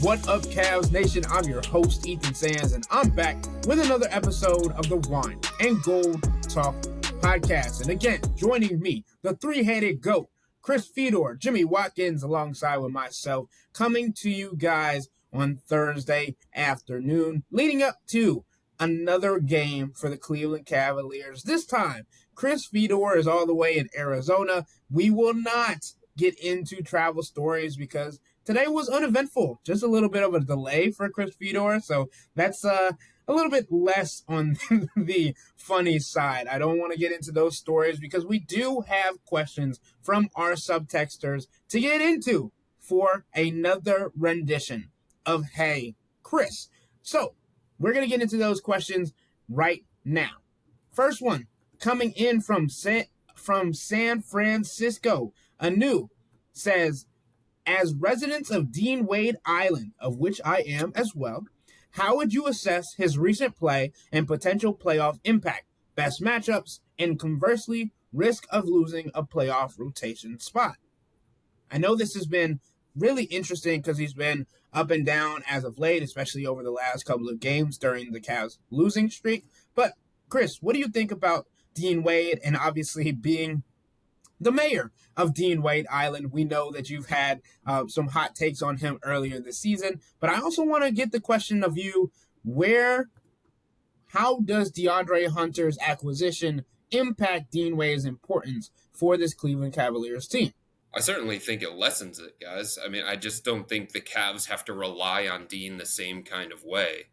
What up, Cavs Nation? I'm your host, Ethan Sands, and I'm back with another episode of the Wine and Gold Talk podcast. And again, joining me, the three-headed GOAT, Chris Fidor, Jimmy Watkins, alongside with myself, coming to you guys on Thursday afternoon, leading up to another game for the Cleveland Cavaliers. This time, Chris Fidor is all the way in Arizona. We will not get into travel stories because today was uneventful. Just a little bit of a delay for Chris Fidor, so that's a little bit less on the funny side. I don't want to get into those stories because we do have questions from our subtexters to get into for another rendition of Hey Chris. So we're going to get into those questions right now. First one coming in from San Francisco. Anu says, as residents of Dean Wade Island, of which I am as well, how would you assess his recent play and potential playoff impact, best matchups, and conversely, risk of losing a playoff rotation spot? I know this has been really interesting because he's been up and down as of late, especially over the last couple of games during the Cavs losing streak. But Chris, what do you think about Dean Wade and obviously being the mayor of Dean Wade Island? We know that you've had some hot takes on him earlier this season, but I also want to get the question of you, how does DeAndre Hunter's acquisition impact Dean Wade's importance for this Cleveland Cavaliers team? I certainly think it lessens it, guys. I mean, I just don't think the Cavs have to rely on Dean the same kind of way.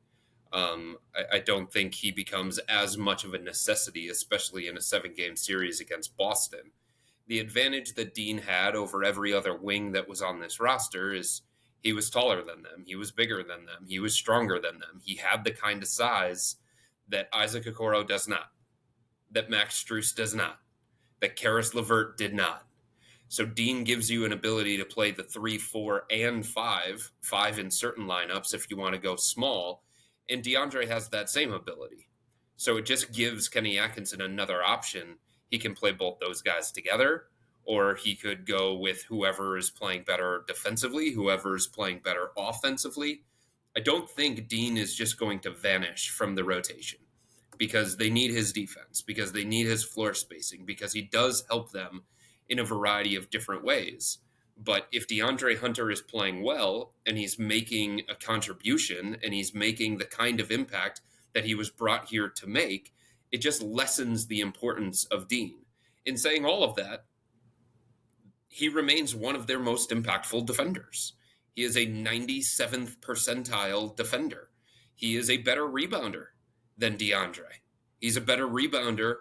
I don't think he becomes as much of a necessity, especially in a 7-game series against Boston. The advantage that Dean had over every other wing that was on this roster is he was taller than them. He was bigger than them. He was stronger than them. He had the kind of size that Isaac Okoro does not, that Max Strus does not, that Karis LeVert did not. So Dean gives you an ability to play the 3, 4, and 5 in certain lineups if you want to go small, and DeAndre has that same ability. So it just gives Kenny Atkinson another option. He can play both those guys together, or he could go with whoever is playing better defensively, whoever is playing better offensively. I don't think Dean is just going to vanish from the rotation because they need his defense, because they need his floor spacing, because he does help them in a variety of different ways. But if DeAndre Hunter is playing well and he's making a contribution and he's making the kind of impact that he was brought here to make, it just lessens the importance of Dean. In saying all of that, he remains one of their most impactful defenders. He is a 97th percentile defender. He is a better rebounder than DeAndre. He's a better rebounder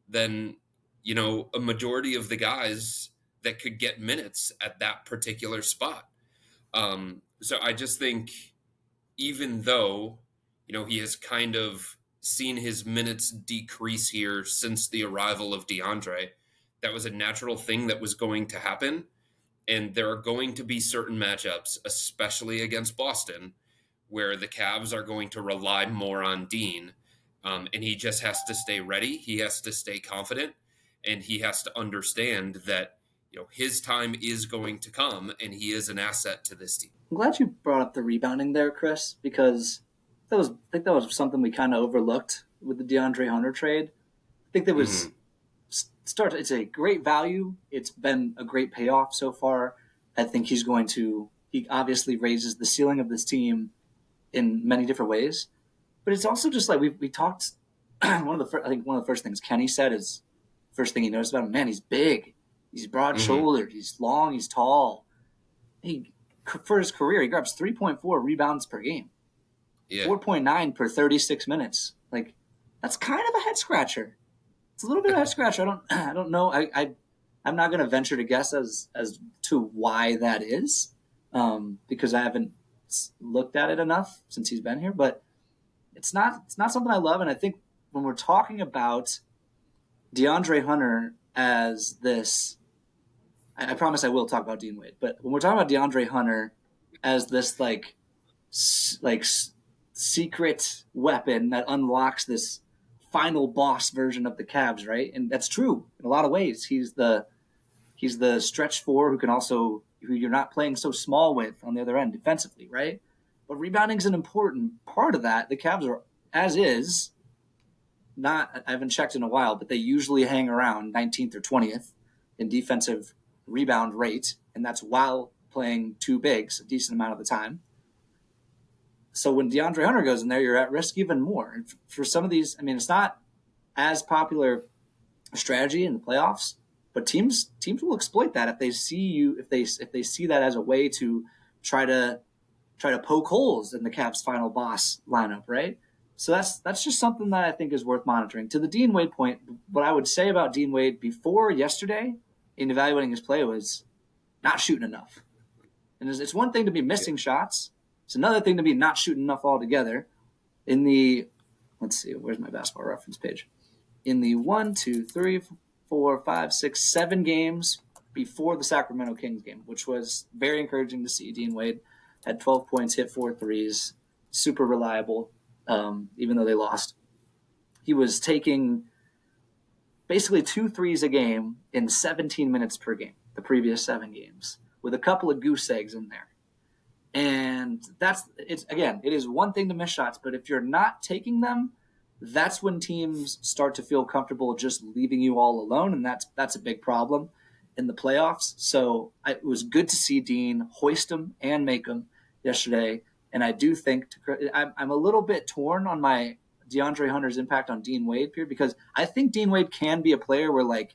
than, a majority of the guys that could get minutes at that particular spot. So I just think even though, he has kind of seen his minutes decrease here since the arrival of DeAndre, that was a natural thing that was going to happen. And there are going to be certain matchups, especially against Boston, where the Cavs are going to rely more on Dean. And he just has to stay ready. He has to stay confident. And he has to understand that, his time is going to come and he is an asset to this team. I'm glad you brought up the rebounding there, Chris, because I think that was something we kind of overlooked with the DeAndre Hunter trade. I think that was it's a great value. It's been a great payoff so far. I think he obviously raises the ceiling of this team in many different ways. But it's also just like we talked. One of the first things Kenny said is, first thing he noticed about him, man, he's big, he's broad-shouldered, he's long, he's tall. For his career, he grabs 3.4 rebounds per game, 4.9 per 36 minutes. Like, that's kind of a head scratcher. It's a little bit of a head scratcher. I don't know. I'm not going to venture to guess as to why that is, because I haven't looked at it enough since he's been here. But it's not something I love, and I think when we're talking about DeAndre Hunter as this, I promise I will talk about Dean Wade, but when we're talking about DeAndre Hunter as this like secret weapon that unlocks this final boss version of the Cavs, right? And that's true in a lot of ways. He's the stretch four who you're not playing so small with on the other end defensively, right? But rebounding is an important part of that. The Cavs are, as is, not, I haven't checked in a while, but they usually hang around 19th or 20th in defensive rebound rate, and that's while playing two bigs a decent amount of the time. So when DeAndre Hunter goes in there, you're at risk even more. And for some of these, I mean, it's not as popular strategy in the playoffs, but teams will exploit that if they see you, if they see that as a way to try to poke holes in the Cavs' final boss lineup, right? So that's just something that I think is worth monitoring. To the Dean Wade point, what I would say about Dean Wade before yesterday in evaluating his play was not shooting enough. And it's one thing to be missing shots. It's another thing to be not shooting enough altogether. In the, let's see, where's my basketball reference page? In the 1, 2, 3, 4, 5, 6, 7 games before the Sacramento Kings game, which was very encouraging to see. Dean Wade had 12 points, hit 4 threes, super reliable, even though they lost. He was taking basically 2 threes a game in 17 minutes per game, the previous 7 games, with a couple of goose eggs in there. And it is one thing to miss shots, but if you're not taking them, that's when teams start to feel comfortable just leaving you all alone, and that's a big problem in the playoffs. So it was good to see Dean hoist them and make them yesterday, and I do think I'm a little bit torn on my DeAndre Hunter's impact on Dean Wade here, because I think Dean Wade can be a player where I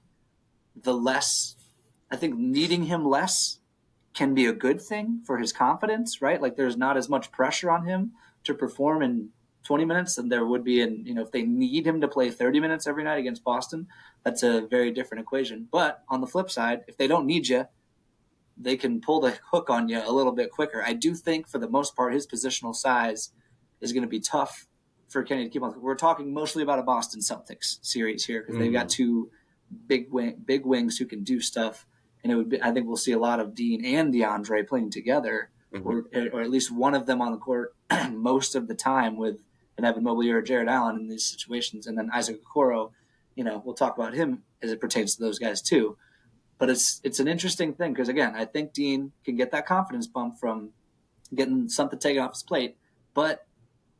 think needing him less can be a good thing for his confidence, right? Like there's not as much pressure on him to perform in 20 minutes than there would be if they need him to play 30 minutes every night against Boston. That's a very different equation. But on the flip side, if they don't need you, they can pull the hook on you a little bit quicker. I do think for the most part, his positional size is going to be tough for Kenny to keep on. We're talking mostly about a Boston Celtics series here because they've got two big wings who can do stuff. And I think we'll see a lot of Dean and DeAndre playing together, or at least one of them on the court most of the time with an Evan Mobley or Jared Allen in these situations. And then Isaac Okoro, we'll talk about him as it pertains to those guys too. But it's an interesting thing because, again, I think Dean can get that confidence bump from getting something taken off his plate. But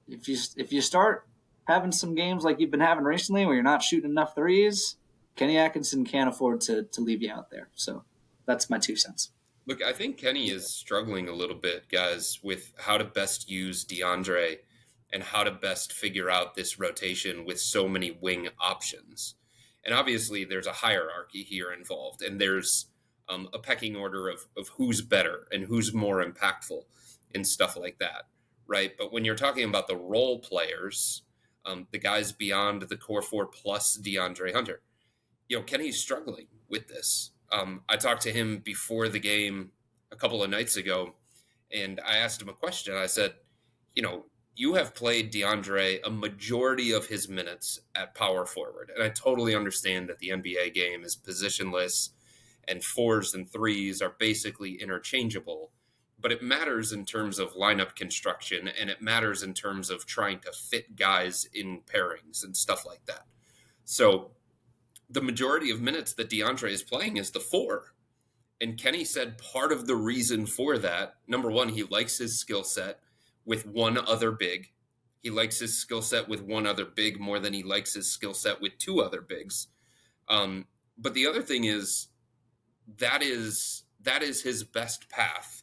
if you start having some games like you've been having recently where you're not shooting enough threes, Kenny Atkinson can't afford to leave you out there. So that's my 2 cents. Look, I think Kenny is struggling a little bit, guys, with how to best use DeAndre and how to best figure out this rotation with so many wing options. And obviously there's a hierarchy here involved, and there's a pecking order of who's better and who's more impactful and stuff like that, right? But when you're talking about the role players, the guys beyond the core 4 plus DeAndre Hunter, Kenny's struggling with this. I talked to him before the game a couple of nights ago, and I asked him a question. I said, you have played DeAndre a majority of his minutes at power forward. And I totally understand that the NBA game is positionless and 4s and 3s are basically interchangeable. But it matters in terms of lineup construction, and it matters in terms of trying to fit guys in pairings and stuff like that. So the majority of minutes that DeAndre is playing is the 4. And Kenny said part of the reason for that, number one, he likes his skill set with one other big. He likes his skill set with one other big more than he likes his skill set with 2 other bigs. But the other thing is that is his best path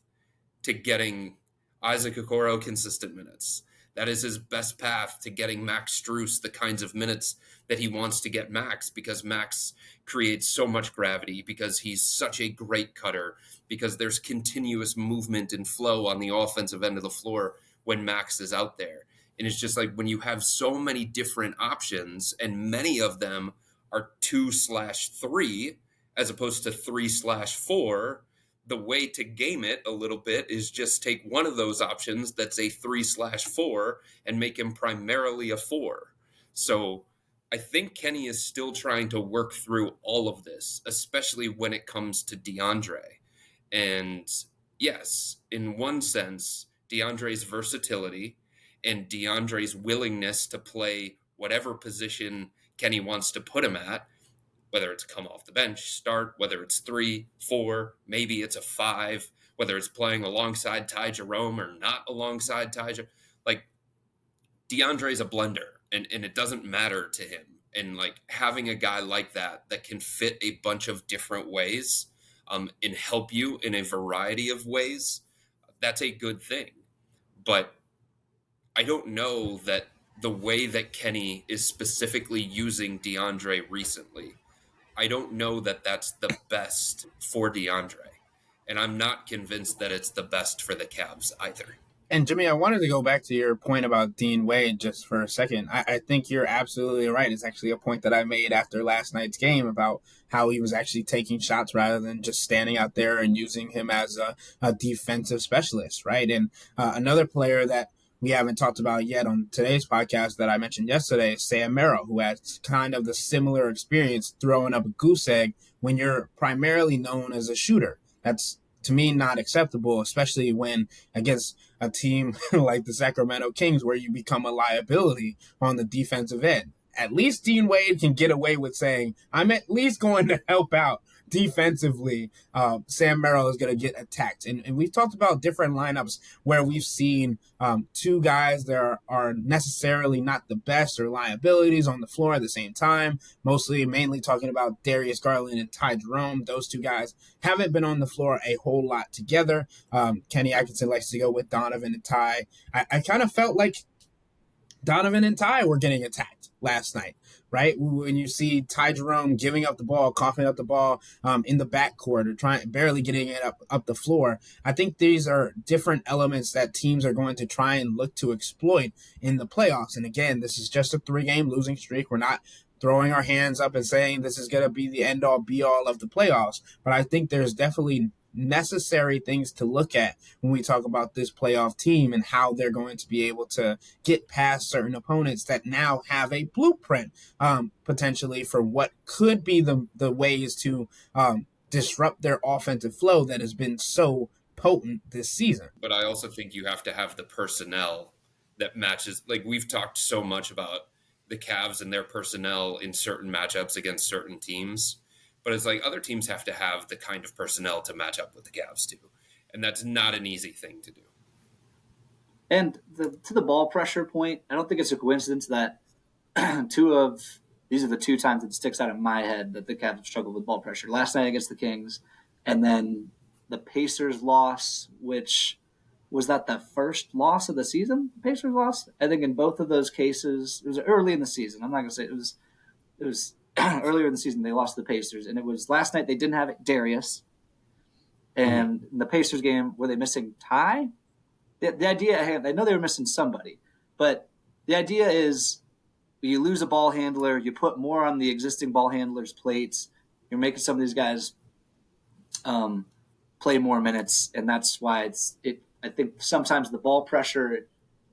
to getting Isaac Okoro consistent minutes. That is his best path to getting Max Strus the kinds of minutes that he wants to get Max, because Max creates so much gravity, because he's such a great cutter, because there's continuous movement and flow on the offensive end of the floor when Max is out there. And it's just like when you have so many different options and many of them are 2/3 as opposed to 3/4, the way to game it a little bit is just take one of those options that's a 3/4 and make him primarily a 4. So I think Kenny is still trying to work through all of this, especially when it comes to DeAndre. And yes, in one sense, DeAndre's versatility and DeAndre's willingness to play whatever position Kenny wants to put him at, whether it's come off the bench, start, whether it's 3, 4, maybe it's a 5, whether it's playing alongside Ty Jerome or not alongside Ty Jerome. Like, DeAndre's a blender, and it doesn't matter to him. And like having a guy like that can fit a bunch of different ways and help you in a variety of ways, that's a good thing. But I don't know that the way that Kenny is specifically using DeAndre recently, I don't know that that's the best for DeAndre. And I'm not convinced that it's the best for the Cavs either. And Jimmy, I wanted to go back to your point about Dean Wade just for a second. I think you're absolutely right. It's actually a point that I made after last night's game about how he was actually taking shots rather than just standing out there and using him as a defensive specialist, right? And another player that we haven't talked about yet on today's podcast that I mentioned yesterday is Sam Merrill, who has kind of the similar experience throwing up a goose egg when you're primarily known as a shooter. That's, to me, not acceptable, especially when against a team like the Sacramento Kings where you become a liability on the defensive end. At least Dean Wade can get away with saying, I'm at least going to help out defensively. Sam Merrill is going to get attacked. And we've talked about different lineups where we've seen two guys that are necessarily not the best or liabilities on the floor at the same time, mainly talking about Darius Garland and Ty Jerome. Those two guys haven't been on the floor a whole lot together. Kenny Atkinson likes to go with Donovan and Ty. I kind of felt like Donovan and Ty were getting attacked last night, right? When you see Ty Jerome giving up the ball, coughing up the ball in the backcourt or barely getting it up the floor. I think these are different elements that teams are going to try and look to exploit in the playoffs. And again, this is just a 3-game losing streak. We're not throwing our hands up and saying this is going to be the end-all, be-all of the playoffs. But I think there's definitely necessary things to look at when we talk about this playoff team and how they're going to be able to get past certain opponents that now have a blueprint potentially for what could be the ways to disrupt their offensive flow that has been so potent this season. But I also think you have to have the personnel that matches. Like, we've talked so much about the Cavs and their personnel in certain matchups against certain teams. But it's like other teams have to have the kind of personnel to match up with the Cavs too. And that's not an easy thing to do. And to the ball pressure point, I don't think it's a coincidence that these are the two times it sticks out in my head that the Cavs have struggled with ball pressure. Last night against the Kings, and then the Pacers loss, which was that the first loss of the season? The Pacers lost? I think in both of those cases, it was early in the season. I'm not going to say it was earlier in the season, they lost to the Pacers, and it was last night they didn't have Darius. And in the Pacers game, were they missing Ty? The idea, I know they were missing somebody, but the idea is you lose a ball handler, you put more on the existing ball handlers' plates, you're making some of these guys play more minutes, and that's why I think sometimes the ball pressure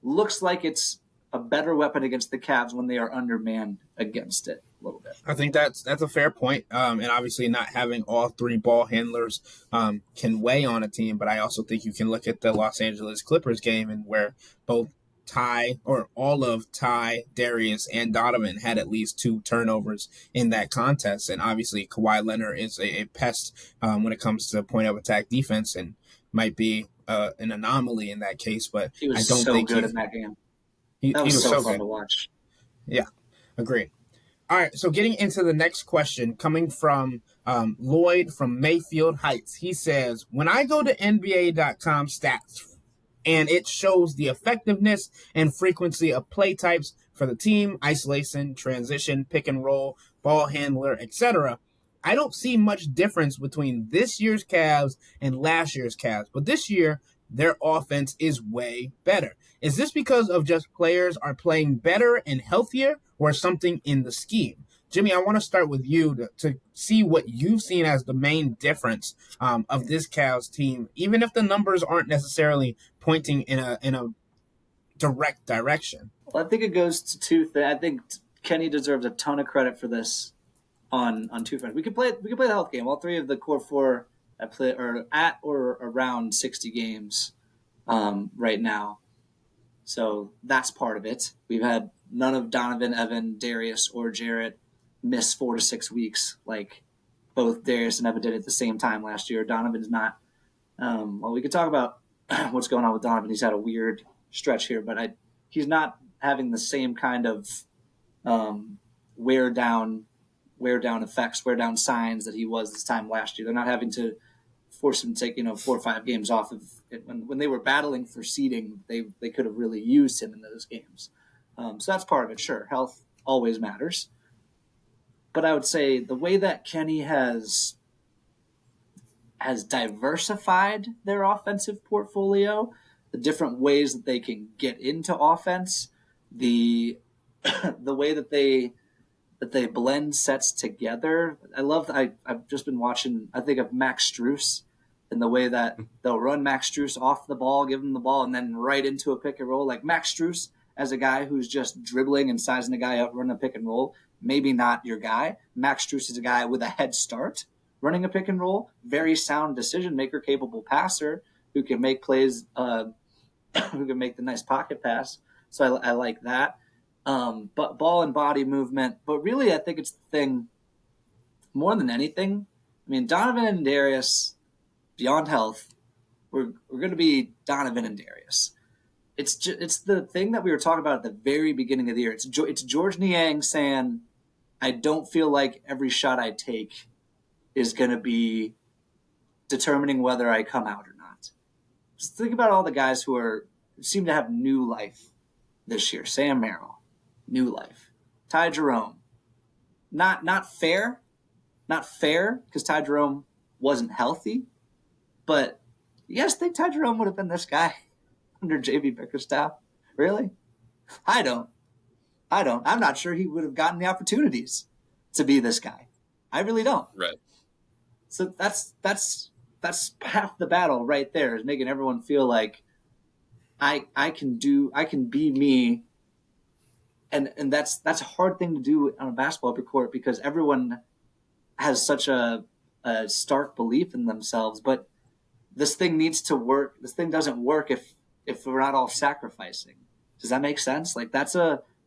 looks like it's a better weapon against the Cavs when they are undermanned against it a little bit. I think that's a fair point. And obviously not having all three ball handlers can weigh on a team, but I also think you can look at the Los Angeles Clippers game and where both Ty, or all of Ty, Darius, and Donovan had at least 2 turnovers in that contest. And obviously Kawhi Leonard is a pest when it comes to point of attack defense and might be an anomaly in that case. But he was I don't so think good in that game. He was so fun good to watch. Yeah, agreed. All right, so getting into the next question, coming from Lloyd from Mayfield Heights. He says, when I go to NBA.com stats and it shows the effectiveness and frequency of play types for the team, isolation, transition, pick and roll, ball handler, etc., I don't see much difference between this year's Cavs and last year's Cavs. But this year, their offense is way better. Is this because of just players are playing better and healthier, or something in the scheme? Jimmy, I want to start with you to see what you've seen as the main difference of this Cavs team, even if the numbers aren't necessarily pointing in a direct direction. Well, I think it goes to two things. I think Kenny deserves a ton of credit for this on 2 fronts. We could play the health game. All 3 of the core 4 are at or around 60 games right now. So that's part of it. We've had none of Donovan, Evan, Darius, or Jarrett miss 4 to 6 weeks like both Darius and Evan did at the same time last year. Donovan's not Well, we could talk about what's going on with Donovan. He's had a weird stretch here, but he's not having the same kind of um, wear down effects, wear down signs that he was this time last year. They're not having to force him to take 4 or 5 games off of it. When they were battling for seeding, they could have really used him in those games. So that's part of it. Sure, health always matters, but I would say the way that Kenny has diversified their offensive portfolio, the different ways that they can get into offense, the the way that they blend sets together. I've just been watching, I think, of Max Strus and the way that they'll run Max Strus off the ball, give him the ball, and then right into a pick and roll. Like Max Strus as a guy who's just dribbling and sizing a guy out, running a pick and roll, maybe not your guy. Max Strus is a guy with a head start running a pick and roll, very sound decision maker, capable passer who can make plays, who can make the nice pocket pass. So I like that. But ball and body movement. But really, I think it's the thing more than anything. I mean, Donovan and Darius, beyond health, we're going to be Donovan and Darius. It's the thing that we were talking about at the very beginning of the year. It's George Niang saying, I don't feel like every shot I take is going to be determining whether I come out or not. Just think about all the guys who seem to have new life this year. Sam Merrill, new life. Ty Jerome, not fair because Ty Jerome wasn't healthy, but you guys think Ty Jerome would have been this guy under JB Bickerstaff? Really? I don't. I'm not sure he would have gotten the opportunities to be this guy. I really don't. Right. So that's half the battle right there, is making everyone feel like I can be me. And that's a hard thing to do on a basketball court because everyone has such a stark belief in themselves. But this thing needs to work. This thing doesn't work if we're not all sacrificing. Does that make sense? Like that's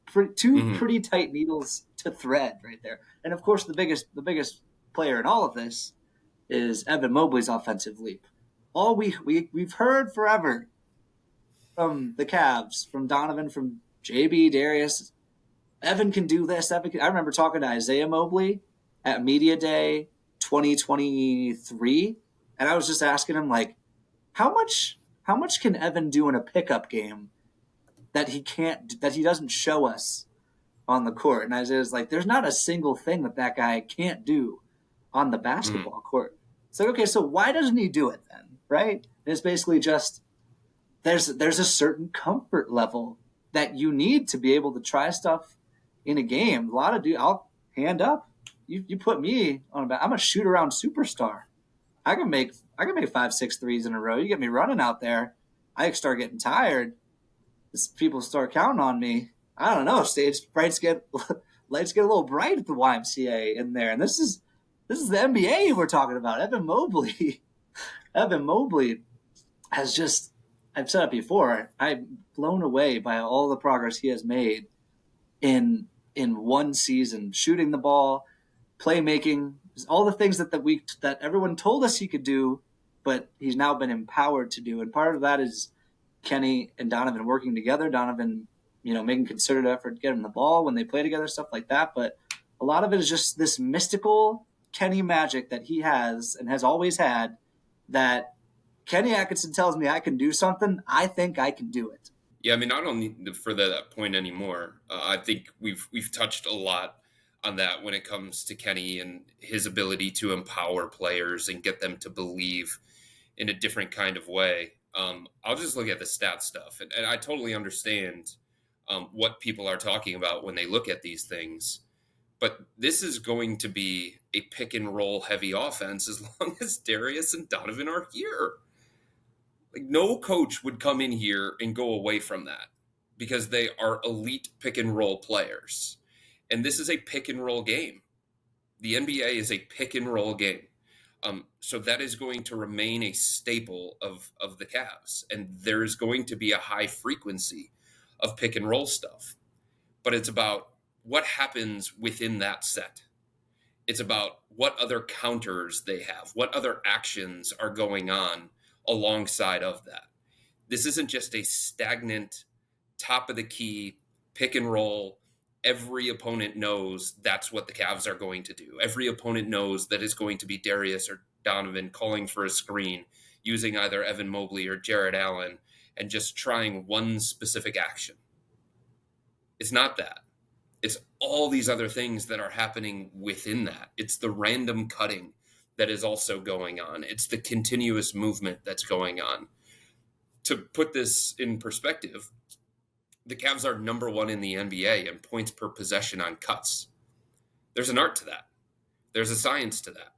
pretty tight needles to thread right there. And of course, the biggest player in all of this is Evan Mobley's offensive leap. All we've heard forever from the Cavs, from Donovan, from JB, Darius. Evan can do this. I remember talking to Isaiah Mobley at Media Day 2023, and I was just asking him, like, how much can Evan do in a pickup game that he doesn't show us on the court? And Isaiah's like, there's not a single thing that guy can't do on the basketball court. It's like, okay, so why doesn't he do it then, right? And it's basically just there's a certain comfort level that you need to be able to try stuff in a game. A lot of I'll hand up. You put me on I'm a shoot around superstar. I can make 5-6 threes in a row. You get me running out there, I start getting tired. People start counting on me. I don't know. Lights get a little bright at the YMCA in there, and this is the NBA we're talking about. Evan Mobley has just. I've said it before. I'm blown away by all the progress he has made in one season, shooting the ball, playmaking, all the things that everyone told us he could do, but he's now been empowered to do. And part of that is Kenny and Donovan working together. Donovan, making concerted effort to get him the ball when they play together, stuff like that. But a lot of it is just this mystical Kenny magic that he has and has always had, that Kenny Atkinson tells me I can do something, I think I can do it. Yeah, I mean, I don't need to further that point anymore. I think we've touched a lot on that when it comes to Kenny and his ability to empower players and get them to believe in a different kind of way. I'll just look at the stat stuff, and I totally understand what people are talking about when they look at these things. But this is going to be a pick and roll heavy offense as long as Darius and Donovan are here. Like, no coach would come in here and go away from that because they are elite pick and roll players. And this is a pick and roll game. The NBA is a pick and roll game. So that is going to remain a staple of the Cavs. And there's going to be a high frequency of pick and roll stuff. But it's about what happens within that set. It's about what other counters they have, what other actions are going on alongside of that. This isn't just a stagnant, top of the key, pick and roll. Every opponent knows that's what the Cavs are going to do. Every opponent knows that it's going to be Darius or Donovan calling for a screen, using either Evan Mobley or Jared Allen, and just trying one specific action. It's not that. It's all these other things that are happening within that. It's the random cutting that is also going on. It's the continuous movement that's going on. To put this in perspective, the Cavs are number 1 in the NBA in points per possession on cuts. There's an art to that. There's a science to that.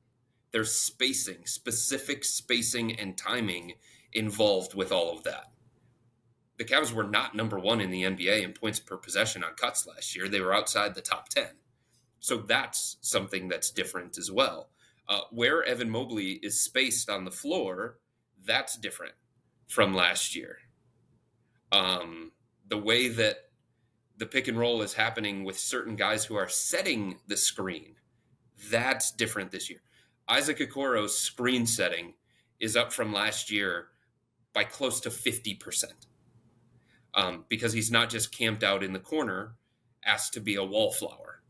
There's spacing, specific spacing and timing involved with all of that. The Cavs were not number 1 in the NBA in points per possession on cuts last year. They were outside the top 10. So that's something that's different as well. Where Evan Mobley is spaced on the floor, that's different from last year. The way that the pick and roll is happening with certain guys who are setting the screen, that's different this year. Isaac Okoro's screen setting is up from last year by close to 50%. Because he's not just camped out in the corner, asked to be a wallflower.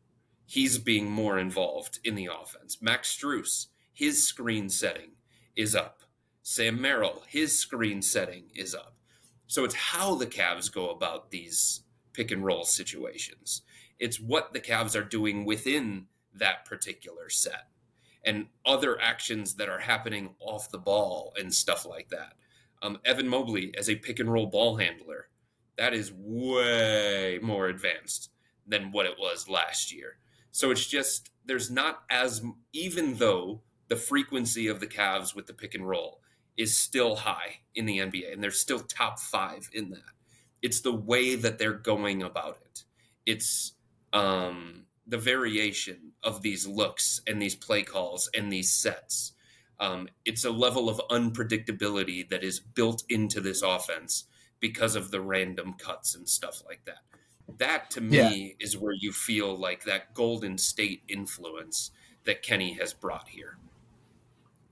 He's being more involved in the offense. Max Strus, his screen setting is up. Sam Merrill, his screen setting is up. So it's how the Cavs go about these pick and roll situations. It's what the Cavs are doing within that particular set and other actions that are happening off the ball and stuff like that. Evan Mobley as a pick and roll ball handler, that is way more advanced than what it was last year. So it's just, there's not as, even though the frequency of the Cavs with the pick and roll is still high in the NBA, and they're still top 5 in that. It's the way that they're going about it. It's the variation of these looks and these play calls and these sets. It's a level of unpredictability that is built into this offense because of the random cuts and stuff like that. That, to me, is where you feel like that Golden State influence that Kenny has brought here.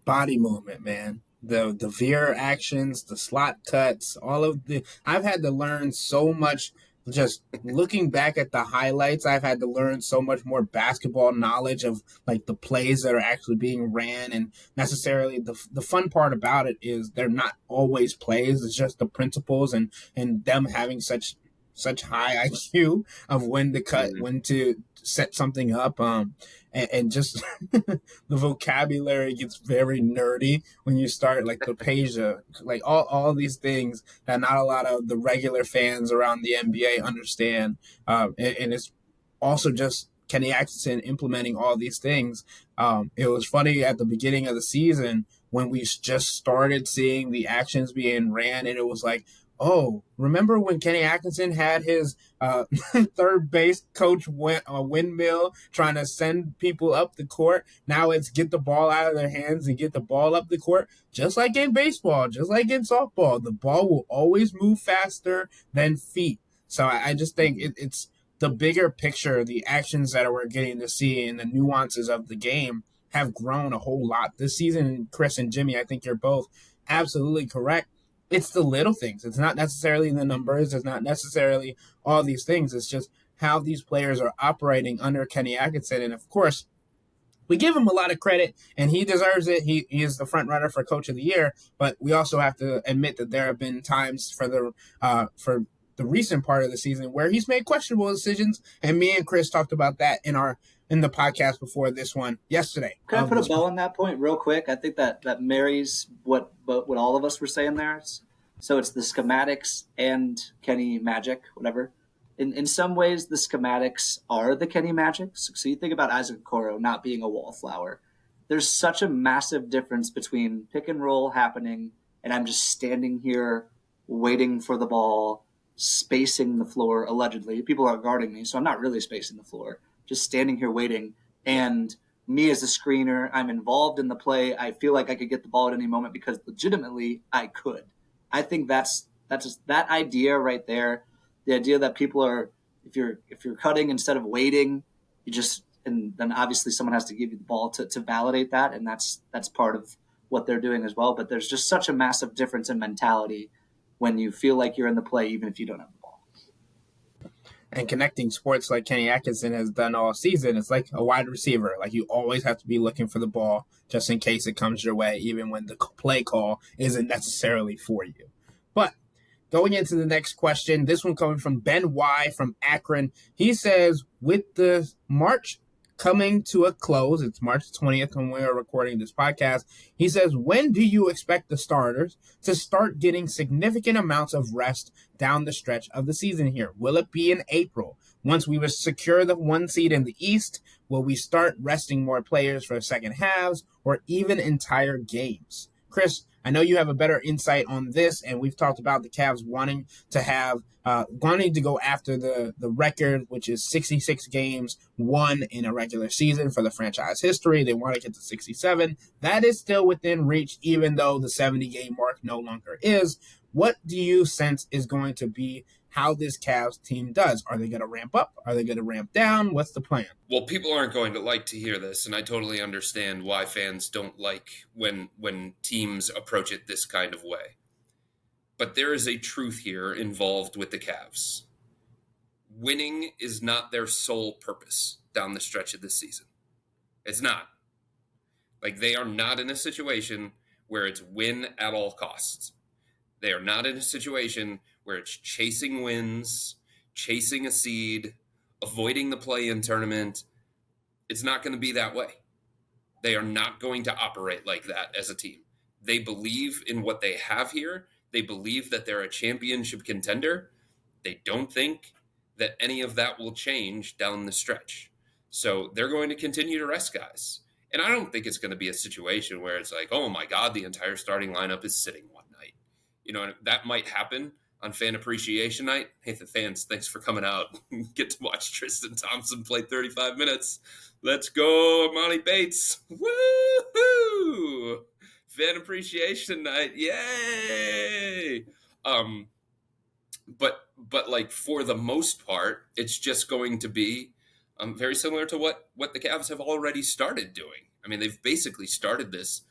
Body movement, man. The veer actions, the slot cuts, all of the... I've had to learn so much just looking back at the highlights. I've had to learn so much more basketball knowledge of like the plays that are actually being ran, and necessarily the fun part about it is they're not always plays. It's just the principles and them having such high IQ of when to cut, when to set something up, and just the vocabulary gets very nerdy when you start like the Peja, like all these things that not a lot of the regular fans around the NBA understand, and it's also just Kenny Atkinson implementing all these things. It was funny at the beginning of the season when we just started seeing the actions being ran, and it was like, oh, remember when Kenny Atkinson had his third base coach windmill trying to send people up the court? Now it's get the ball out of their hands and get the ball up the court. Just like in baseball, just like in softball, the ball will always move faster than feet. So I just think it's the bigger picture, the actions that we're getting to see and the nuances of the game have grown a whole lot this season. Chris and Jimmy, I think you're both absolutely correct. It's the little things. It's not necessarily the numbers. It's not necessarily all these things. It's just how these players are operating under Kenny Atkinson. And of course, we give him a lot of credit, and he deserves it. He is the front runner for Coach of the Year. But we also have to admit that there have been times for the recent part of the season where he's made questionable decisions. And me and Chris talked about that in the podcast before this one yesterday. Can I put a bow on that point real quick? I think that marries what all of us were saying there. So it's the schematics and Kenny magic, whatever. In some ways, the schematics are the Kenny magic. So you think about Isaac Okoro not being a wallflower. There's such a massive difference between pick and roll happening and I'm just standing here waiting for the ball, spacing the floor, allegedly. People are guarding me, so I'm not really spacing the floor. Just standing here waiting, and me as a screener, I'm involved in the play. I feel like I could get the ball at any moment because legitimately I could. I think that's just that idea right there. The idea that people are, if you're cutting instead of waiting, and then obviously someone has to give you the ball to validate that, and that's part of what they're doing as well. But there's just such a massive difference in mentality when you feel like you're in the play, even if you don't have the ball. And connecting sports like Kenny Atkinson has done all season, it's like a wide receiver. Like, you always have to be looking for the ball just in case it comes your way, even when the play call isn't necessarily for you. But going into the next question, this one coming from Ben Y from Akron. He says, with the March coming to a close, it's March 20th when we are recording this podcast. He says, when do you expect the starters to start getting significant amounts of rest down the stretch of the season here? Will it be in April? Once we secure the 1 seed in the East, will we start resting more players for second halves or even entire games? Chris, I know you have a better insight on this, and we've talked about the Cavs wanting to go after the record, which is 66 games won in a regular season for the franchise history. They want to get to 67. That is still within reach, even though the 70-game mark no longer is. What do you sense is going to be how this Cavs team does? Are they going to ramp up? Are they going to ramp down? What's the plan? Well, people aren't going to like to hear this, and I totally understand why fans don't like when teams approach it this kind of way. But there is a truth here involved with the Cavs. Winning is not their sole purpose down the stretch of this season. It's not. Like, they are not in a situation where it's win at all costs. They are not in a situation where it's chasing wins, chasing a seed, avoiding the play-in tournament. It's not going to be that way. They are not going to operate like that as a team. They believe in what they have here. They believe that they're a championship contender. They don't think that any of that will change down the stretch. So they're going to continue to rest guys. And I don't think it's going to be a situation where it's like, oh my God, the entire starting lineup is sitting one night. You know, that might happen on Fan Appreciation Night. Hey, the fans, thanks for coming out. Get to watch Tristan Thompson play 35 minutes. Let's go, Monty Bates. Woo-hoo! Fan Appreciation Night. Yay! But like, for the most part, it's just going to be very similar to what the Cavs have already started doing. I mean, they've basically started this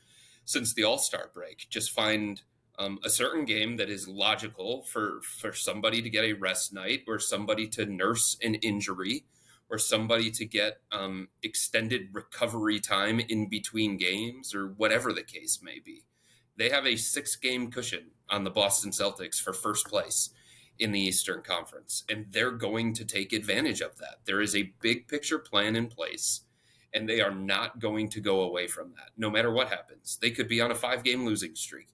since the All-Star break. Just find a certain game that is logical for somebody to get a rest night, or somebody to nurse an injury, or somebody to get extended recovery time in between games, or whatever the case may be. They have a 6-game cushion on the Boston Celtics for first place in the Eastern Conference, and they're going to take advantage of that. There is a big picture plan in place, and they are not going to go away from that, no matter what happens. They could be on a 5-game losing streak.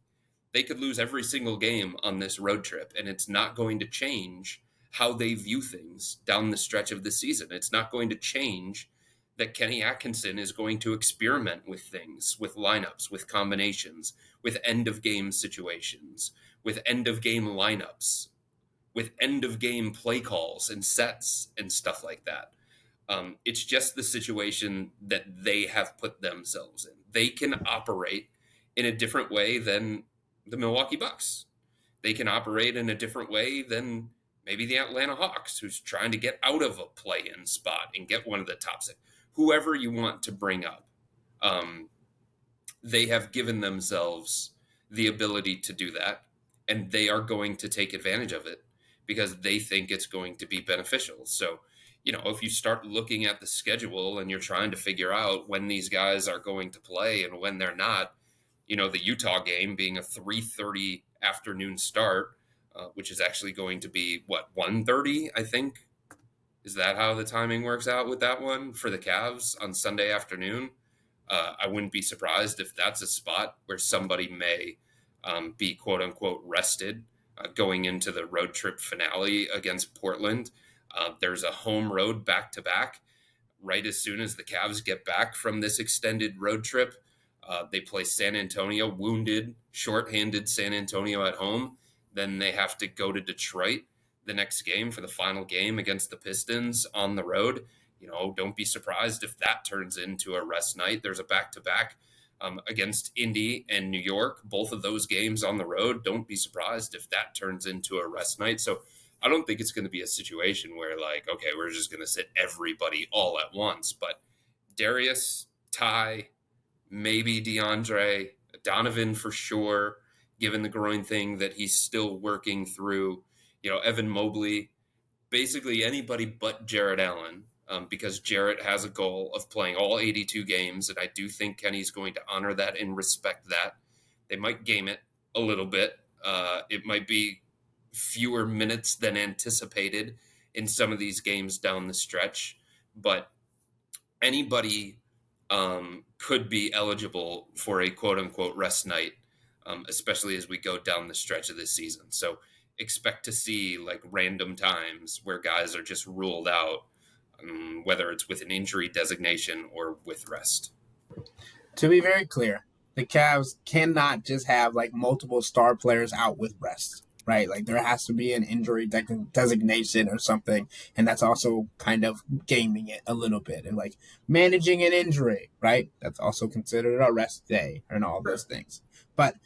They could lose every single game on this road trip, and it's not going to change how they view things down the stretch of the season. It's not going to change that Kenny Atkinson is going to experiment with things, with lineups, with combinations, with end-of-game situations, with end-of-game lineups, with end-of-game play calls and sets and stuff like that. It's just the situation that they have put themselves in. They can operate in a different way than the Milwaukee Bucks. They can operate in a different way than maybe the Atlanta Hawks, who's trying to get out of a play-in spot and get one of the top 6. Whoever you want to bring up, they have given themselves the ability to do that, and they are going to take advantage of it because they think it's going to be beneficial. So, you know, if you start looking at the schedule and you're trying to figure out when these guys are going to play and when they're not, you know, the Utah game being a 3:30 afternoon start, which is actually going to be, 1:30, I think? Is that how the timing works out with that one for the Cavs on Sunday afternoon? I wouldn't be surprised if that's a spot where somebody may be quote-unquote rested going into the road trip finale against Portland. There's a home road back-to-back right as soon as the Cavs get back from this extended road trip. They play San Antonio, wounded, shorthanded San Antonio at home. Then they have to go to Detroit the next game for the final game against the Pistons on the road. You know, don't be surprised if that turns into a rest night. There's a back-to-back against Indy and New York, both of those games on the road. Don't be surprised if that turns into a rest night. So I don't think it's going to be a situation where, like, okay, we're just going to sit everybody all at once. But Darius, Ty, maybe DeAndre, Donovan for sure, given the groin thing that he's still working through. Evan Mobley, basically anybody but Jarrett Allen, because Jarrett has a goal of playing all 82 games, and I do think Kenny's going to honor that and respect that. They might game it a little bit. It might be fewer minutes than anticipated in some of these games down the stretch, but anybody could be eligible for a quote-unquote rest night, especially as we go down the stretch of this season. So expect to see like random times where guys are just ruled out, whether it's with an injury designation or with rest. To be very clear, the Cavs cannot just have like multiple star players out with rest, right? Like there has to be an injury designation or something, and that's also kind of gaming it a little bit and like managing an injury, right? That's also considered a rest day and all those things. But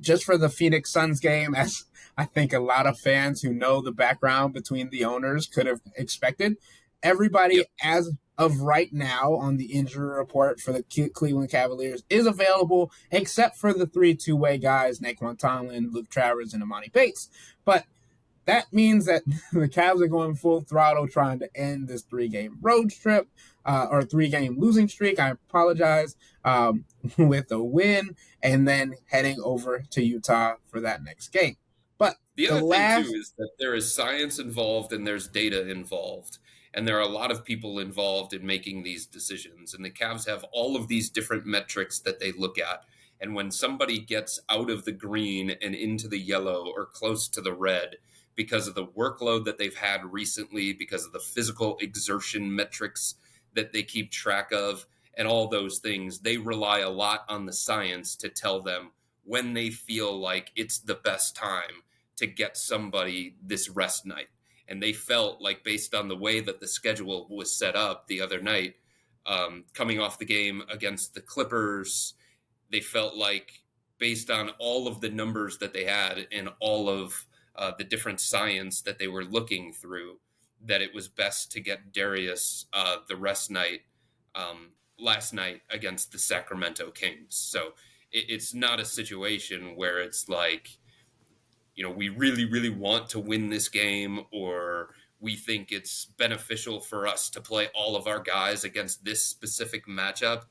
just for the Phoenix Suns game, as I think a lot of fans who know the background between the owners could have expected, everybody as of right now on the injury report for the Cleveland Cavaliers is available, except for the 3 two-way guys, Naquan Tomlin, Luke Travers, and Amani Bates. But that means that the Cavs are going full throttle trying to end this 3-game road trip, or 3-game losing streak, I apologize, with a win, and then heading over to Utah for that next game. But the other thing, too, is that there is science involved and there's data involved. And there are a lot of people involved in making these decisions. And the Cavs have all of these different metrics that they look at. And when somebody gets out of the green and into the yellow or close to the red because of the workload that they've had recently, because of the physical exertion metrics that they keep track of, and all those things, they rely a lot on the science to tell them when they feel like it's the best time to get somebody this rest night. And they felt like, based on the way that the schedule was set up the other night, coming off the game against the Clippers, they felt like, based on all of the numbers that they had and all of the different science that they were looking through, that it was best to get Darius the rest night last night against the Sacramento Kings. So it's not a situation where it's like, we really, really want to win this game, or we think it's beneficial for us to play all of our guys against this specific matchup.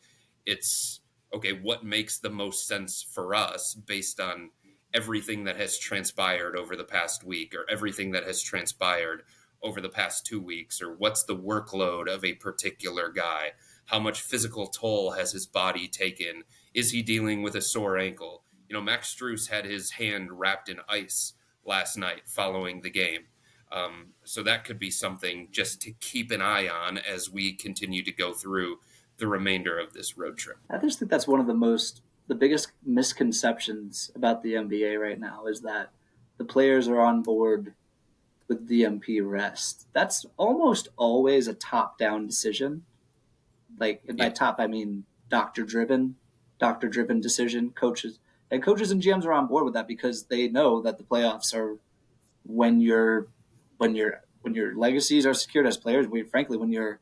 It's, okay, what makes the most sense for us based on everything that has transpired over the past week, or everything that has transpired over the past 2 weeks, or what's the workload of a particular guy? How much physical toll has his body taken? Is he dealing with a sore ankle? Max Strus had his hand wrapped in ice last night following the game. So that could be something just to keep an eye on as we continue to go through the remainder of this road trip. I just think that's one of the biggest misconceptions about the NBA right now, is that the players are on board with DMP rest. That's almost always a top-down decision. Like, by top, I mean doctor-driven decision. Coaches and GMs are on board with that because they know that the playoffs are when your legacies are secured as players. When your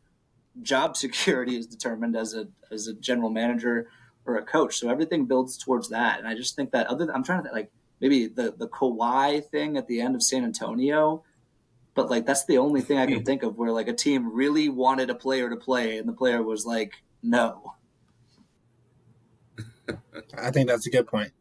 job security is determined as a general manager or a coach. So everything builds towards that. And I just think that I'm trying to think, like, maybe the Kawhi thing at the end of San Antonio, but like that's the only thing I can think of where like a team really wanted a player to play and the player was like, no. I think that's a good point.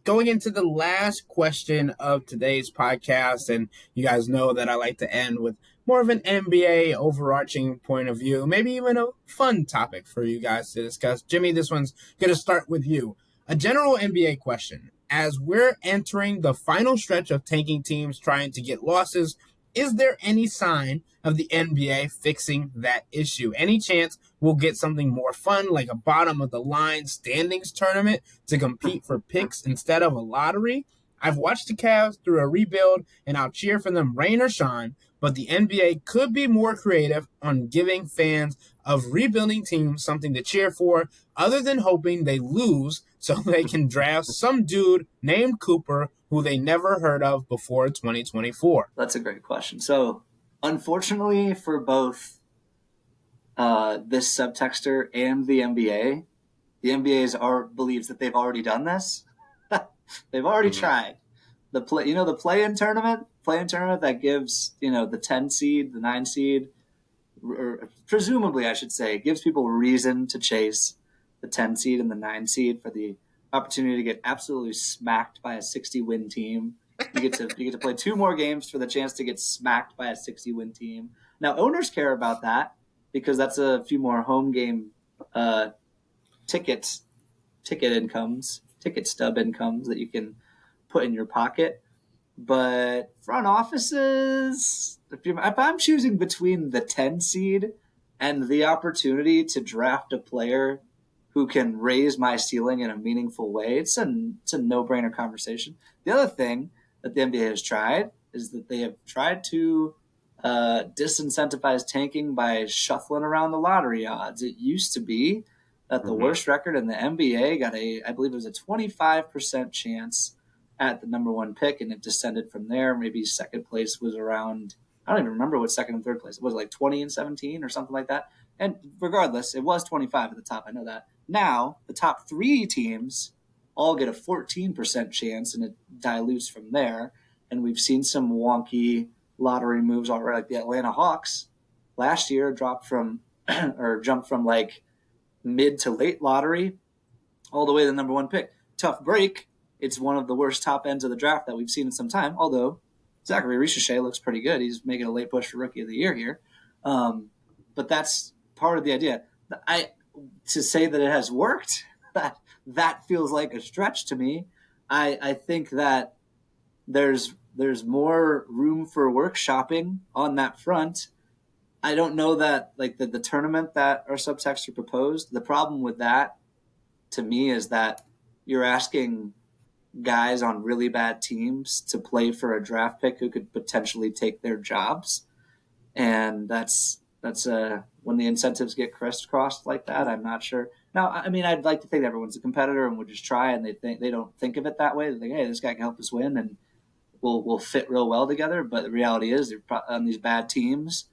Going into the last question of today's podcast, and you guys know that I like to end with more of an NBA overarching point of view, maybe even a fun topic for you guys to discuss. Jimmy, this one's going to start with you. A general NBA question. As we're entering the final stretch of tanking teams trying to get losses, is there any sign of the NBA fixing that issue? Any chance we'll get something more fun, like a bottom-of-the-line standings tournament to compete for picks instead of a lottery? I've watched the Cavs through a rebuild, and I'll cheer for them rain or shine, but the NBA could be more creative on giving fans of rebuilding teams something to cheer for other than hoping they lose so they can draft some dude named Cooper who they never heard of before 2024. That's a great question. So, unfortunately for both this subtexter and the NBA, the NBA believes that they've already done this. They've already tried the play-in tournament that gives the 10 seed, the 9 seed, or presumably I should say, gives people reason to chase the 10 seed and the 9 seed for the opportunity to get absolutely smacked by a 60-win team. You get to play 2 more games for the chance to get smacked by a 60-win team. Now owners care about that because that's a few more home game ticket stub incomes that you can put in your pocket. But front offices, if I'm choosing between the 10 seed and the opportunity to draft a player who can raise my ceiling in a meaningful way, it's a no-brainer conversation. The other thing that the NBA has tried is that they have tried to disincentivize tanking by shuffling around the lottery odds. It used to be that the worst record in the NBA got I believe it was a 25% chance at the number 1 pick, and it descended from there. Maybe second place was around, I don't even remember what second and third place. It was like 20 and 17 or something like that. And regardless, it was 25 at the top. I know that. Now, the top 3 teams all get a 14% chance, and it dilutes from there. And we've seen some wonky lottery moves already, like the Atlanta Hawks last year jumped from like mid to late lottery all the way to the number 1 pick. Tough break. It's one of the worst top ends of the draft that we've seen in some time, although Zachary Ricochet looks pretty good. He's making a late push for Rookie of the Year here. But that's part of the idea. To say that it has worked, that feels like a stretch to me. I think that there's more room for workshopping on that front. I don't know that like the tournament that our subtexter proposed, the problem with that to me is that you're asking guys on really bad teams to play for a draft pick who could potentially take their jobs. And that's when the incentives get crisscrossed like that, I'm not sure. Now, I mean, I'd like to think everyone's a competitor and would just try, and they don't think of it that way. They think, hey, this guy can help us win and we'll fit real well together. But the reality is on these bad teams,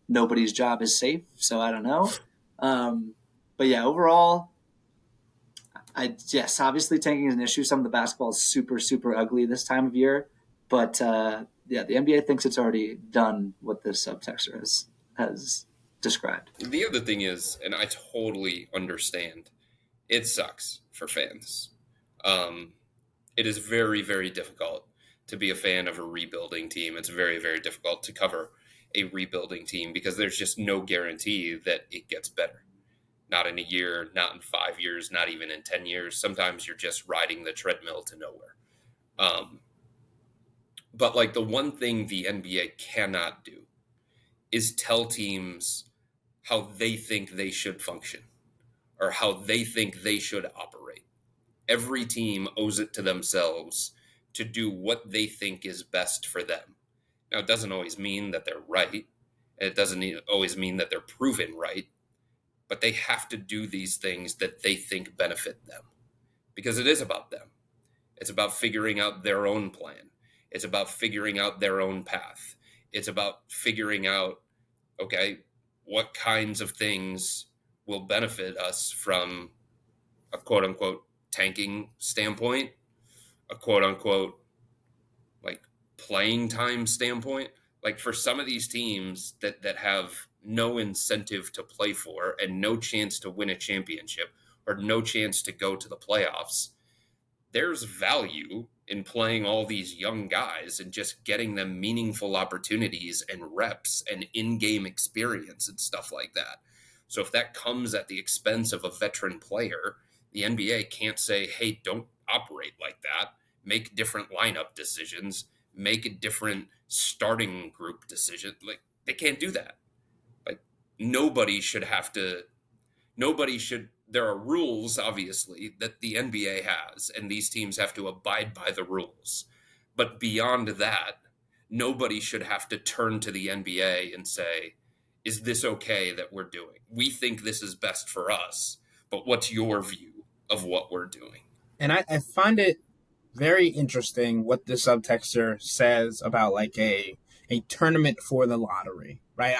nobody's job is safe. So I don't know. But yeah, overall, obviously tanking is an issue. Some of the basketball is super, super ugly this time of year. But the NBA thinks it's already done what this subtexter has described. The other thing is, and I totally understand, it sucks for fans. It is very, very difficult to be a fan of a rebuilding team. It's very, very difficult to cover a rebuilding team because there's just no guarantee that it gets better. Not in a year, not in 5 years, not even in 10 years. Sometimes you're just riding the treadmill to nowhere. But like the one thing the NBA cannot do is tell teams how they think they should function or how they think they should operate. Every team owes it to themselves to do what they think is best for them. Now, it doesn't always mean that they're right. And it doesn't always mean that they're proven right. But they have to do these things that they think benefit them because it is about them. It's about figuring out their own plan. It's about figuring out their own path. It's about figuring out, okay, what kinds of things will benefit us from a quote unquote tanking standpoint, a quote unquote like playing time standpoint. Like for some of these teams that have no incentive to play for and no chance to win a championship or no chance to go to the playoffs, there's value in playing all these young guys and just getting them meaningful opportunities and reps and in-game experience and stuff like that. So if that comes at the expense of a veteran player, the NBA can't say, hey, don't operate like that. Make different lineup decisions. Make a different starting group decision. Like they can't do that. There are rules, obviously, that the NBA has, and these teams have to abide by the rules. But beyond that, nobody should have to turn to the NBA and say, is this okay that we're doing? We think this is best for us, but what's your view of what we're doing? And I find it very interesting what the subtexter says about like a tournament for the lottery, right?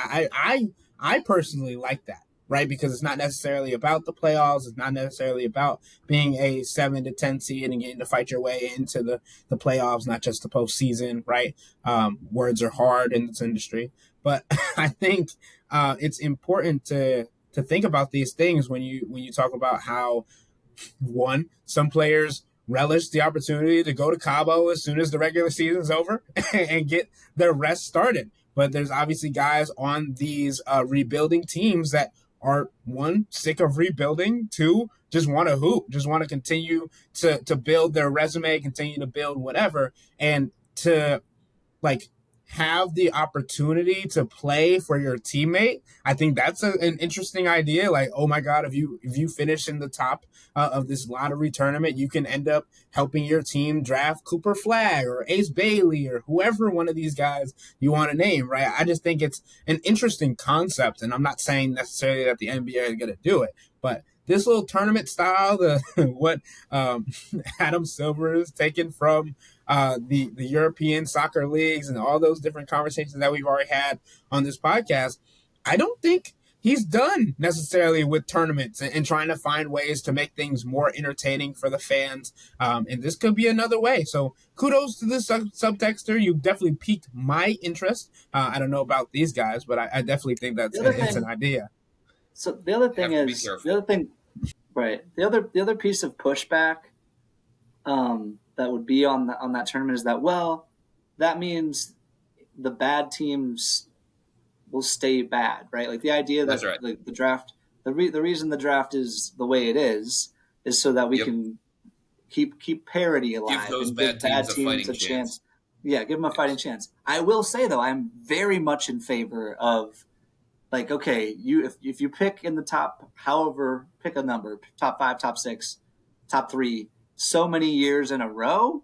I personally like that. right? Because it's not necessarily about the playoffs. It's not necessarily about being a 7 to 10 seed and getting to fight your way into the playoffs, not just the postseason, right? Words are hard in this industry, but I think it's important to think about these things when you talk about how some players relish the opportunity to go to Cabo as soon as the regular season's over and get their rest started. But there's obviously guys on these rebuilding teams that are, one, sick of rebuilding, two, just want to hoop, just want to continue to build their resume, continue to build whatever, and to like have the opportunity to play for your teammate. I think that's an interesting idea. Like, oh my God, if you finish in the top of this lottery tournament, you can end up helping your team draft Cooper Flagg or Ace Bailey or whoever one of these guys you want to name, right? I just think it's an interesting concept, and I'm not saying necessarily that the NBA is going to do it, but this little tournament style, what Adam Silver is taken from the European soccer leagues and all those different conversations that we've already had on this podcast, I don't think he's done necessarily with tournaments and trying to find ways to make things more entertaining for the fans. And this could be another way. So kudos to this subtexter. You definitely piqued my interest. I don't know about these guys, but I definitely think it's an idea. So the other thing is the other piece of pushback that would be on that tournament is that, well, that means the bad teams will stay bad, right? Like the idea that the draft, the reason the draft is the way it is so that we can keep parity alive, give those and bad teams a chance. Yeah, give them a fighting chance. I will say though, I'm very much in favor of, like, okay, if you pick in the top, however, pick a number, top 5, top 6, top 3, so many years in a row,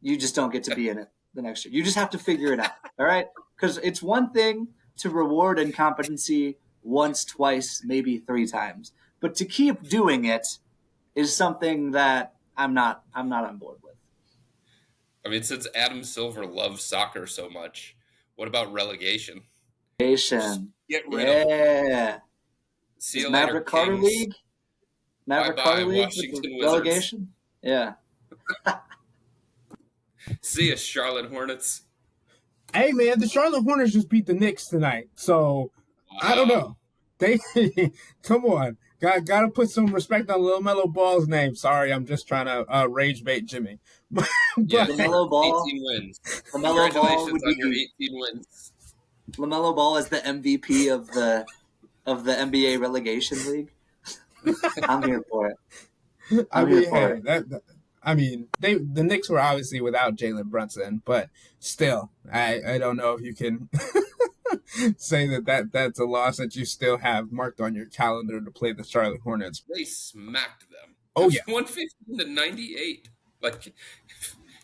you just don't get to be in it the next year. You just have to figure it out, all right? Because it's one thing to reward incompetency once, twice, maybe 3 times, but to keep doing it is something that I'm not on board with. I mean, since Adam Silver loves soccer so much, what about relegation? Get rid of them. See you Maverick later, Carter Kings. League? Maverick Carter League Washington with relegation? Yeah. See ya, Charlotte Hornets. Hey, man, the Charlotte Hornets just beat the Knicks tonight. So, I don't know. They come on. Got to put some respect on LaMelo Ball's name. Sorry, I'm just trying to rage bait Jimmy. Yeah, LaMelo Ball. 18 wins. LaMelo Ball would be your 18 wins. LaMelo Ball is the MVP of the NBA relegation league. I'm here for it. The Knicks were obviously without Jalen Brunson, but still, I don't know if you can say that's a loss that you still have marked on your calendar to play the Charlotte Hornets. They smacked them. Oh, yeah. 115-98. Like,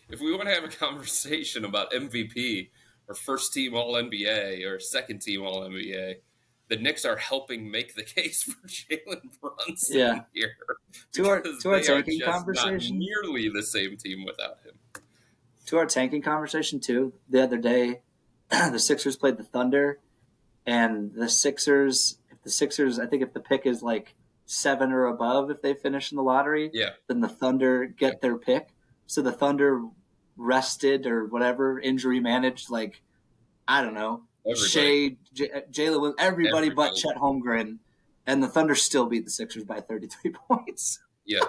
if we want to have a conversation about MVP or first team All-NBA or second team All-NBA, the Knicks are helping make the case for Jalen Brunson here. To our tanking conversation, not nearly the same team without him. To our tanking conversation too, the other day, the Sixers played the Thunder, and the Sixers, I think if the pick is like 7 or above, if they finish in the lottery, then the Thunder get their pick. So the Thunder rested or whatever, injury managed, like, I don't know, Shea, Jalen, everybody but Chet Holmgren, and the Thunder still beat the Sixers by 33 points. Yeah.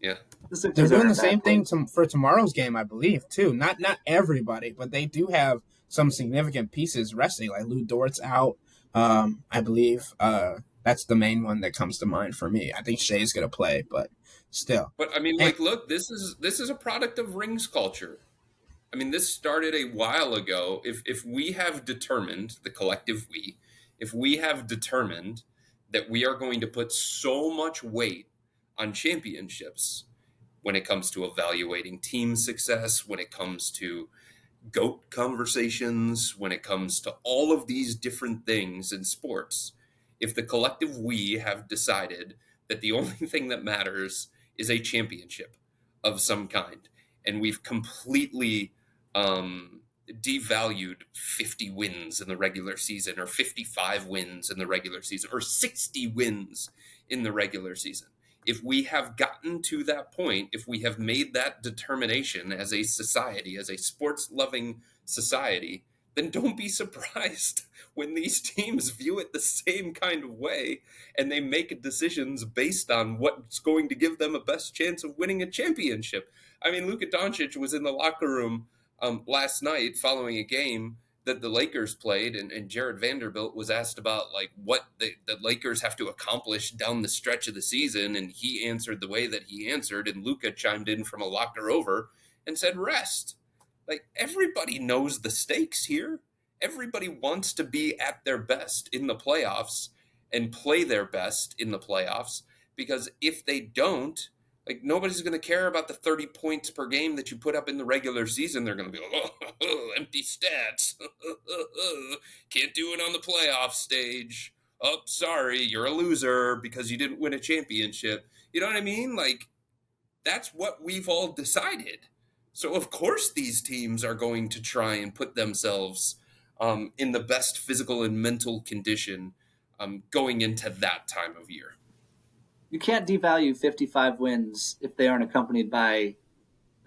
They're doing the same thing for tomorrow's game, I believe, too. Not everybody, but they do have some significant pieces resting, like Lou Dort's out. I believe that's the main one that comes to mind for me. I think Shea's going to play, but still. But, I mean, look, this is a product of rings culture. I mean, this started a while ago. If we have determined, the collective we, if we have determined that we are going to put so much weight on championships when it comes to evaluating team success, when it comes to GOAT conversations, when it comes to all of these different things in sports, if the collective we have decided that the only thing that matters is a championship of some kind, and we've completely devalued 50 wins in the regular season, or 55 wins in the regular season, or 60 wins in the regular season. If we have gotten to that point, if we have made that determination as a society, as a sports-loving society, then don't be surprised when these teams view it the same kind of way and they make decisions based on what's going to give them a best chance of winning a championship. I mean, Luka Doncic was in the locker room last night following a game that the Lakers played, and Jared Vanderbilt was asked about like what the Lakers have to accomplish down the stretch of the season, and he answered the way that he answered, and Luka chimed in from a locker over and said rest. Like, everybody knows the stakes here. Everybody wants to be at their best in the playoffs and play their best in the playoffs, because if they don't, like, nobody's going to care about the 30 points per game that you put up in the regular season. They're going to be like, oh, empty stats. Can't do it on the playoff stage. Oh, sorry, you're a loser because you didn't win a championship. You know what I mean? Like, that's what we've all decided. So, of course, these teams are going to try and put themselves in the best physical and mental condition going into that time of year. You can't devalue 55 wins if they aren't accompanied by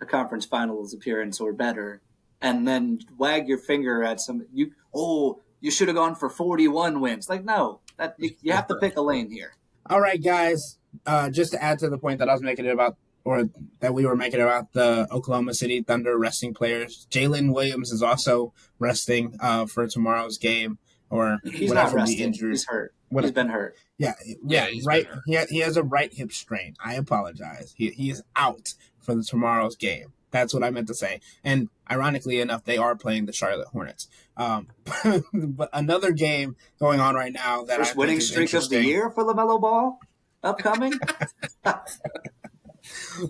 a conference finals appearance or better, and then wag your finger at you should have gone for 41 wins. Like, no, that you have to pick a lane here. All right, guys, just to add to the point that I was making about, or that we were making about the Oklahoma City Thunder resting players, Jalen Williams is also resting for tomorrow's game, or he's not resting. He's hurt. He's been hurt. Yeah, right. He has a right hip strain. I apologize. He is out for tomorrow's game. That's what I meant to say. And ironically enough, they are playing the Charlotte Hornets. But another game going on right now that first winning streak of the year for LaMelo Ball upcoming.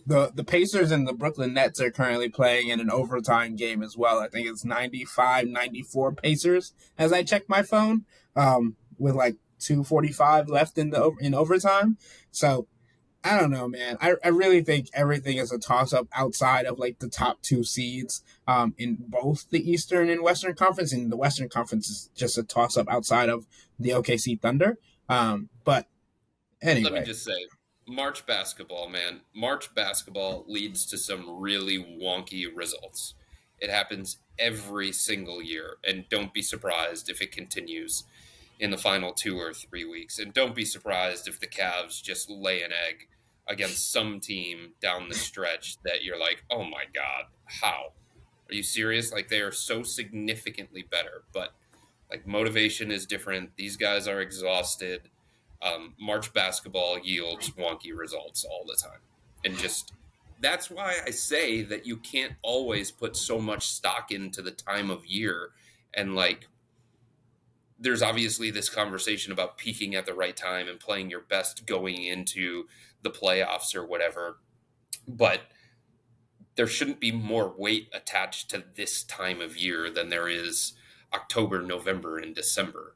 The Pacers and the Brooklyn Nets are currently playing in an overtime game as well. I think it's 95-94 Pacers as I check my phone, with like 2:45 left in overtime. So I don't know, man. I really think everything is a toss-up outside of like the top two seeds in both the Eastern and Western Conference. And the Western Conference is just a toss-up outside of the OKC Thunder. But anyway. Let me just say, March basketball, man. March basketball leads to some really wonky results. It happens every single year, and don't be surprised if it continues in the final 2 or 3 weeks. And don't be surprised if the Cavs just lay an egg against some team down the stretch that you're like, oh my God, how? Are you serious? Like, they are so significantly better, but like, motivation is different. These guys are exhausted. March basketball yields wonky results all the time. And just, that's why I say that you can't always put so much stock into the time of year. And like, there's obviously this conversation about peaking at the right time and playing your best going into the playoffs or whatever. But there shouldn't be more weight attached to this time of year than there is October, November, and December.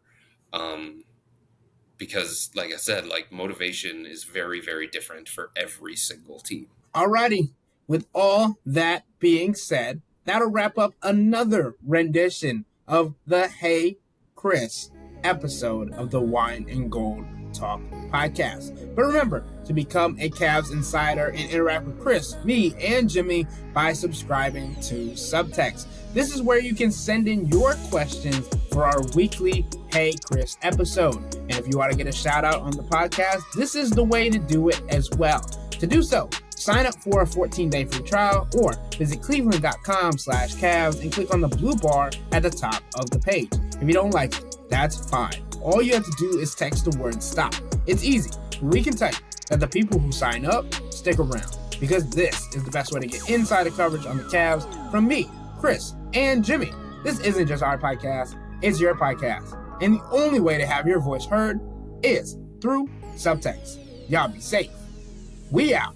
Because, like I said, like, motivation is very, very different for every single team. Alrighty. With all that being said, that'll wrap up another rendition of the Hey Chris episode of the Wine and Gold Talk podcast. But remember to become a Cavs insider and interact with Chris, me, and Jimmy by subscribing to Subtext. This is where you can send in your questions for our weekly Hey Chris episode. And if you want to get a shout out on the podcast, this is the way to do it as well. To do so, sign up for a 14-day free trial or visit cleveland.com/Cavs and click on the blue bar at the top of the page. If you don't like it, that's fine. All you have to do is text the word stop. It's easy. We can tell you that the people who sign up stick around, because this is the best way to get insider coverage on the Cavs from me, Chris, and Jimmy. This isn't just our podcast, it's your podcast. And the only way to have your voice heard is through Subtext. Y'all be safe. We out.